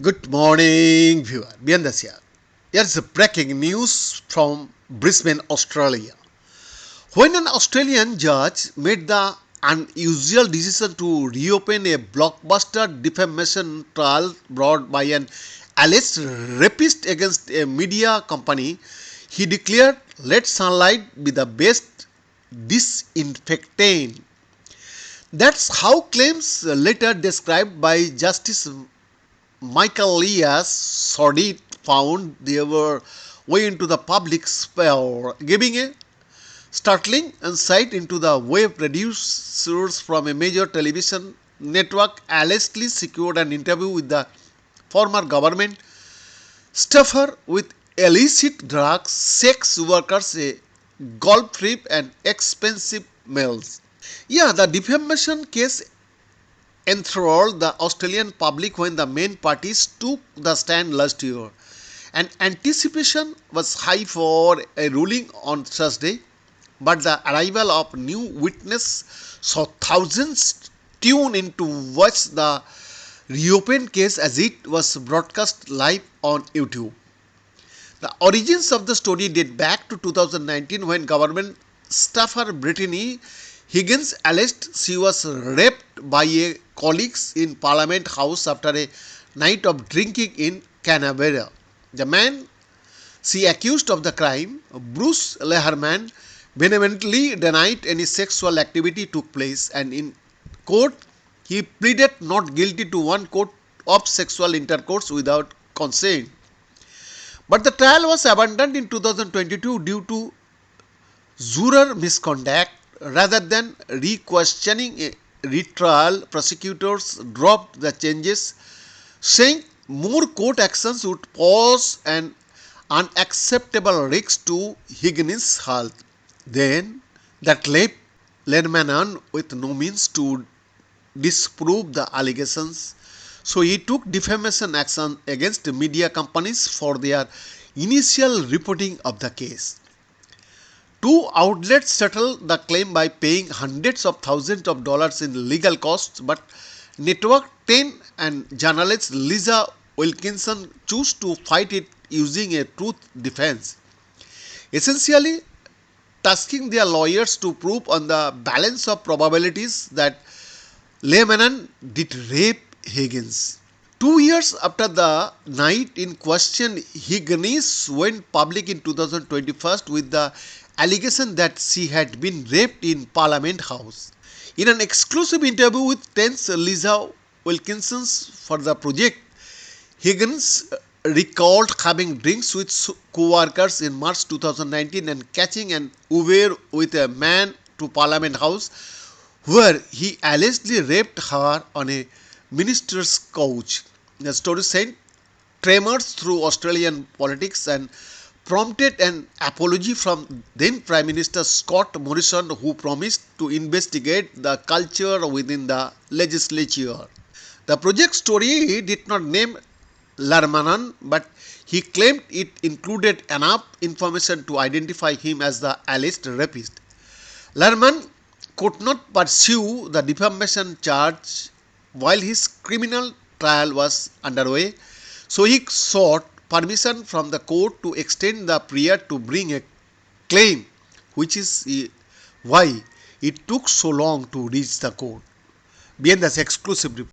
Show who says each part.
Speaker 1: Good morning, viewer. Biendas here. Here's the breaking news from Brisbane, Australia. When an Australian judge made the unusual decision to reopen a blockbuster defamation trial brought by an alleged rapist against a media company, he declared, "Let sunlight be the best disinfectant." That's how claims later described by Justice Michael Leah's sordid found their way into the public sphere, giving a startling insight into the way producers from a major television network allegedly secured an interview with the former government staffer with illicit drugs, sex workers, a golf trip, and expensive meals. Yeah, the defamation case enthralled the Australian public when the main parties took the stand last year, and anticipation was high for a ruling on Thursday. But the arrival of new witnesses saw thousands tune in to watch the reopened case as it was broadcast live on YouTube. The origins of the story date back to 2019 when government staffer Brittany Higgins alleged she was raped by a colleague in Parliament House after a night of drinking in Canberra. The man she accused of the crime, Bruce Leherman, vehemently denied any sexual activity took place, and in court he pleaded not guilty to one count of sexual intercourse without consent. But the trial was abandoned in 2022 due to juror misconduct. Rather than re-questioning a retrial, prosecutors dropped the changes, saying more court actions would pose an unacceptable risk to Higgins' health. Then, that left Lermanan with no means to disprove the allegations, so he took defamation action against media companies for their initial reporting of the case. Two outlets settled the claim by paying hundreds of thousands of dollars in legal costs, but Network 10 and journalist Lisa Wilkinson chose to fight it using a truth defense, essentially tasking their lawyers to prove on the balance of probabilities that Lehman did rape Higgins. 2 years after the night in question, Higgins went public in 2021 with the allegation that she had been raped in Parliament House. In an exclusive interview with Ten's Lisa Wilkinson for the project, Higgins recalled having drinks with co-workers in March 2019 and catching an Uber with a man to Parliament House, where he allegedly raped her on a minister's couch. The story sent tremors through Australian politics and prompted an apology from then Prime Minister Scott Morrison, who promised to investigate the culture within the legislature. The project story did not name Larmanan, but he claimed it included enough information to identify him as the alleged rapist. Larman could not pursue the defamation charge while his criminal trial was underway, so he sought permission from the court to extend the period to bring a claim, which is why it took so long to reach the court. Bien, that's exclusive report.